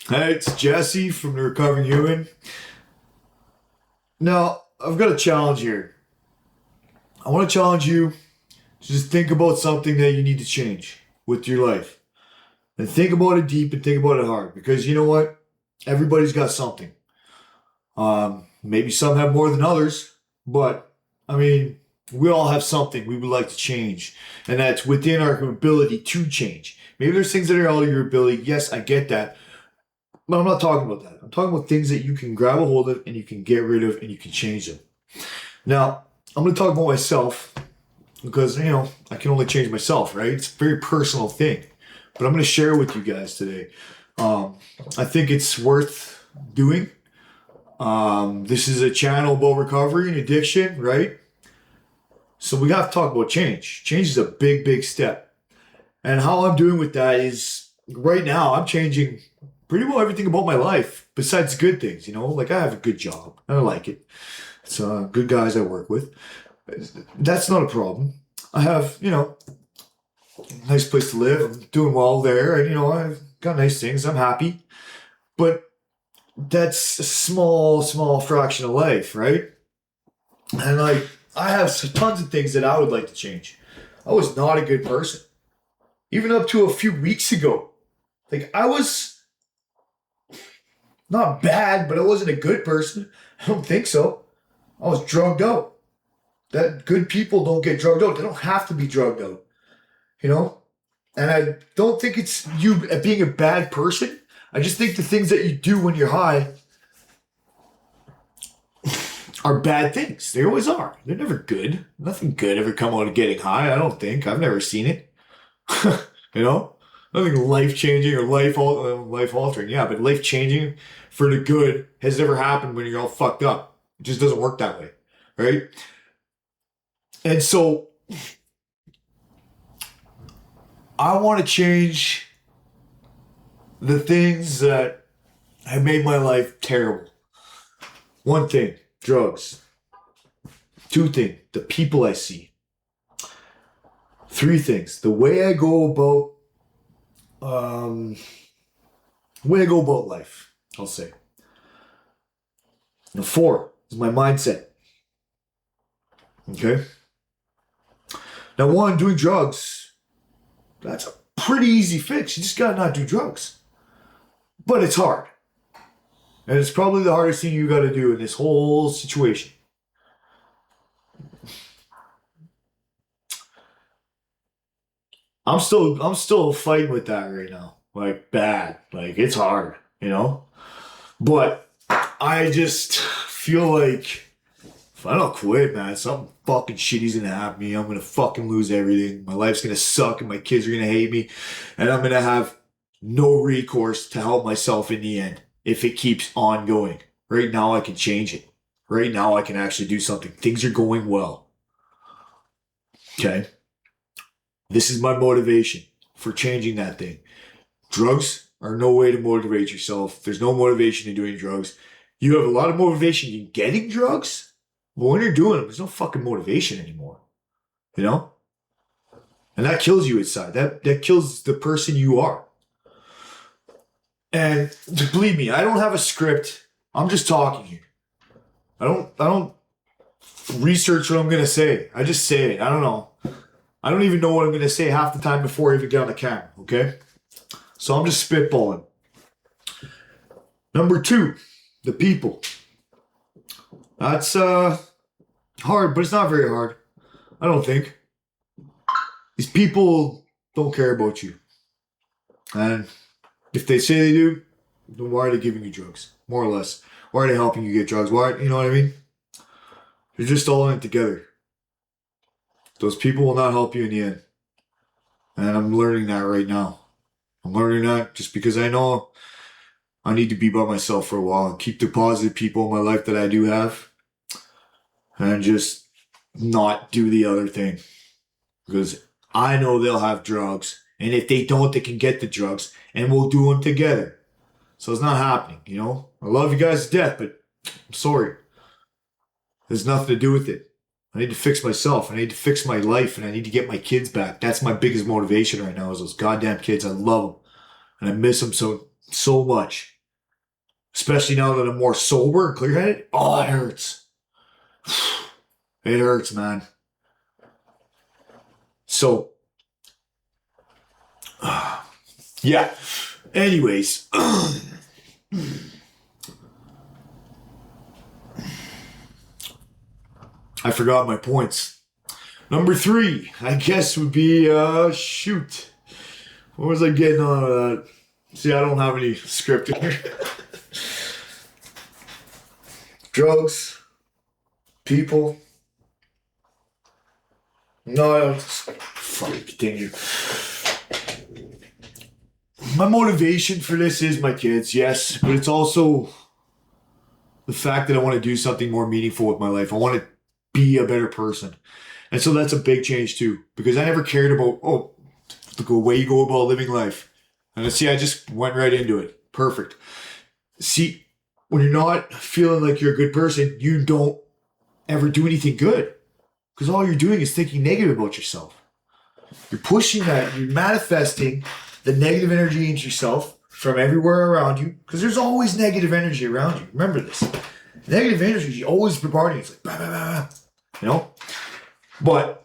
Hey, it's Jesse from the Recovering Human. Now, I've got a challenge here. I want to challenge you to just think about something that you need to change with your life. And think about it deep and think about it hard. Because you know what? Everybody's got something. Maybe some have more than others, but I mean, we all have something we would like to change. And that's within our ability to change. Maybe there's things that are out of your ability. Yes, I get that. But I'm not talking about that. I'm talking about things that you can grab a hold of and you can get rid of and you can change them. Now, I'm going to talk about myself because, I can only change myself, right? It's a very personal thing. But I'm going to share with you guys today. I think it's worth doing. This is a channel about recovery and addiction, right? So we have to talk about change. Change is a big, big step. And how I'm doing with that is right now I'm changing pretty well everything about my life besides good things, like I have a good job and I like it. It's good guys I work with. That's not a problem. I have, a nice place to live. I'm doing well there. And, I've got nice things. I'm happy. But that's a small, small fraction of life, right? And I have tons of things that I would like to change. I was not a good person. Even up to a few weeks ago. I was not bad, but I wasn't a good person. I don't think so. I was drugged out. That good people don't get drugged out. They don't have to be drugged out, you know? And I don't think it's you being a bad person. I just think the things that you do when you're high are bad things. They always are. They're never good. Nothing good ever come out of getting high. I don't think. I've never seen it. you know? Nothing life changing or life altering. Yeah, but life changing for the good has never happened when you're all fucked up. It just doesn't work that way, right? And so I want to change the things that have made my life terrible. One thing, drugs. Two things, the people I see. Three things, the way I go about life, I'll say. And four is my mindset. Okay? Now, one, doing drugs, that's a pretty easy fix. You just gotta not do drugs. But it's hard. And it's probably the hardest thing you gotta do in this whole situation. I'm still fighting with that right now. Bad. It's hard, But I just feel like if I don't quit, man, something fucking shitty's gonna happen to me. I'm gonna fucking lose everything. My life's gonna suck and my kids are gonna hate me. And I'm gonna have no recourse to help myself in the end if it keeps on going. Right now I can change it. Right now I can actually do something. Things are going well. Okay? This is my motivation for changing that thing. Drugs are no way to motivate yourself. There's no motivation in doing drugs. You have a lot of motivation in getting drugs, but when you're doing them, there's no fucking motivation anymore. You know? And that kills you inside. That kills the person you are. And believe me, I don't have a script. I'm just talking here. I don't research what I'm gonna say. I just say it. I don't know. I don't even know what I'm going to say half the time before I even get on the camera, okay? So I'm just spitballing. Number two, the people. That's hard, but it's not very hard. I don't think. These people don't care about you. And if they say they do, then why are they giving you drugs? More or less. Why are they helping you get drugs? Why, you know what I mean? You're just all in it together. Those people will not help you in the end. And I'm learning that right now. I'm learning that just because I know I need to be by myself for a while and keep the positive people in my life that I do have and just not do the other thing. Because I know they'll have drugs. And if they don't, they can get the drugs and we'll do them together. So it's not happening, I love you guys to death, but I'm sorry. There's nothing to do with it. I need to fix myself. I need to fix my life, and I need to get my kids back. That's my biggest motivation right now is those goddamn kids. I love them, and I miss them so much. especially now that I'm more sober and clear-headed. Oh, it hurts. It hurts, man. So, yeah. Anyways, I forgot my points. Number 3, I guess, would be, shoot. What was I getting on that? See, I don't have any script in here. Drugs. People. No, I don't. Fucking continue. My motivation for this is my kids, yes, but it's also the fact that I want to do something more meaningful with my life. I want to be a better person. And so that's a big change too, because I never cared about, the way you go about living life. And see, I just went right into it. Perfect. See, when you're not feeling like you're a good person, you don't ever do anything good, because all you're doing is thinking negative about yourself. You're pushing that, you're manifesting the negative energy into yourself from everywhere around you, because there's always negative energy around you. Remember this. Negative energy is always bombarding you. It's like, bah, bah, bah, bah. But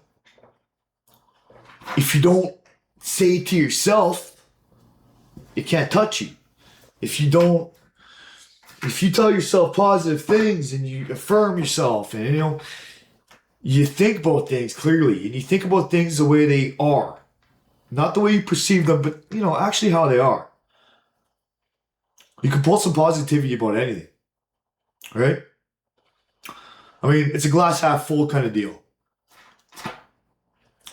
if you don't say it to yourself, it can't touch you. If you tell yourself positive things and you affirm yourself and, you think about things clearly and you think about things the way they are, not the way you perceive them, but, actually how they are. You can pull some positivity about anything, right? I mean, it's a glass half full kind of deal.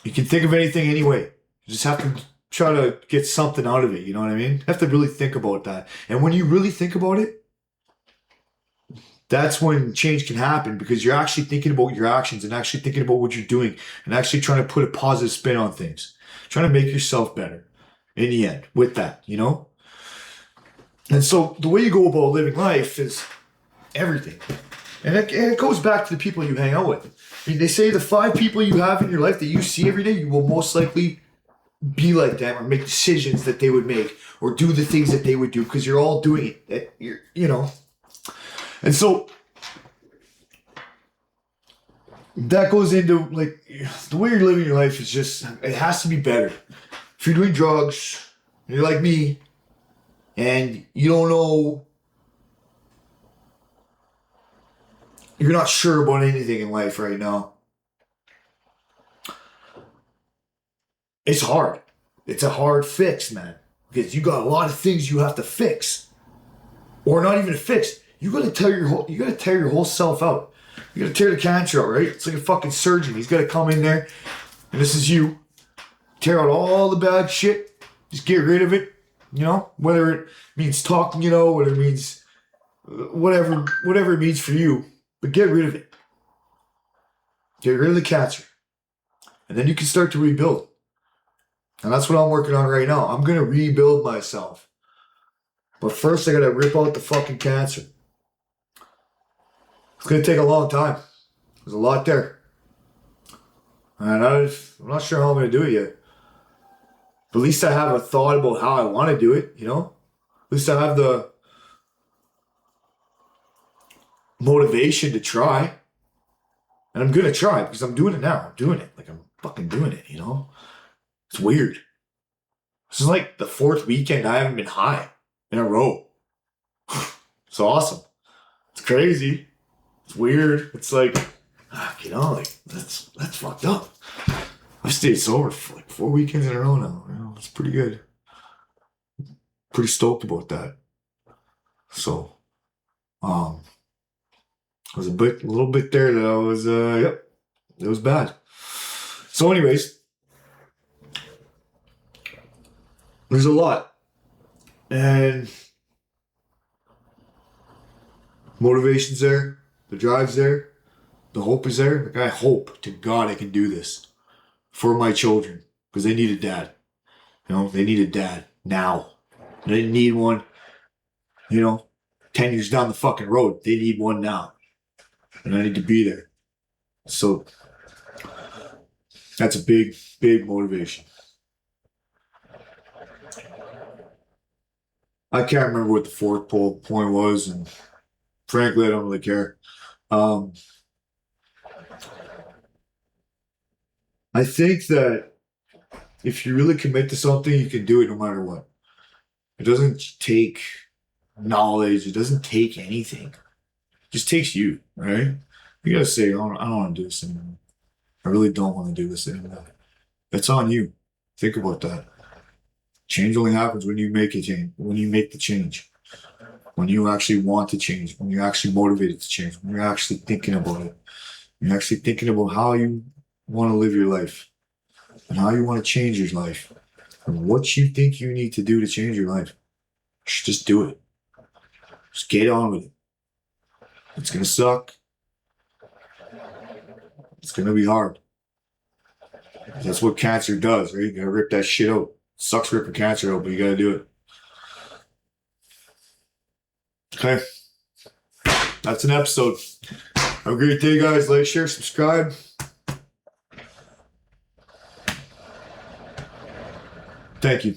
You can think of anything anyway. You just have to try to get something out of it, you know what I mean? You have to really think about that. And when you really think about it, that's when change can happen, because you're actually thinking about your actions and actually thinking about what you're doing and actually trying to put a positive spin on things, trying to make yourself better in the end with that, And so the way you go about living life is everything. And it goes back to the people you hang out with. I mean, they say the 5 people you have in your life that you see every day, you will most likely be like them or make decisions that they would make or do the things that they would do, because you're all doing it. And so that goes into, like, the way you're living your life is just, it has to be better. If you're doing drugs, you're like me, and you don't know, you're not sure about anything in life right now, it's hard. It's a hard fix, man, because you got a lot of things you have to fix, or not even fix. You gotta tear your whole self out. You gotta tear the cancer out, right? It's like a fucking surgeon. He's gotta come in there, and this is you. Tear out all the bad shit. Just get rid of it. Whether it means talking, whether it means whatever it means for you, but get rid of it. Get rid of the cancer, and then you can start to rebuild. And that's what I'm working on right now. I'm gonna rebuild myself, but first I gotta rip out the fucking cancer. It's going to take a long time. There's a lot there. And I'm not sure how I'm going to do it yet. But at least I have a thought about how I want to do it, At least I have the motivation to try. And I'm going to try, because I'm doing it now. I'm doing it. Like, I'm fucking doing it, It's weird. This is like the 4th weekend I haven't been high in a row. It's awesome. It's crazy. It's weird. It's like, that's fucked up. I've stayed sober for like 4 weekends in a row now. It's pretty good. Pretty stoked about that. So, there was a little bit there that I was, it was bad. So anyways, there's a lot. And motivation's there. The drive's there. The hope is there. Like, I hope to God I can do this for my children, because they need a dad. They need a dad now. They didn't need one, 10 years down the fucking road. They need one now. And I need to be there. So that's a big, big motivation. I can't remember what the fourth point was, and frankly, I don't really care. Um, I think that if you really commit to something, you can do it no matter what. It doesn't take knowledge. It doesn't take anything. It just takes you, right? You gotta say, I don't want to do this anymore. I really don't want to do this anymore. That's on you. Think about that. Change only happens when you make a change, when you make the change, when you actually want to change, when you're actually motivated to change, when you're actually thinking about it. You're actually thinking about how you want to live your life and how you want to change your life and what you think you need to do to change your life. Just do it. Just get on with it. It's gonna suck. It's gonna be hard. That's what cancer does, right? You gotta rip that shit out. Sucks ripping cancer out, but you gotta do it. Okay. That's an episode. Have a great day, guys. Like, share, subscribe. Thank you.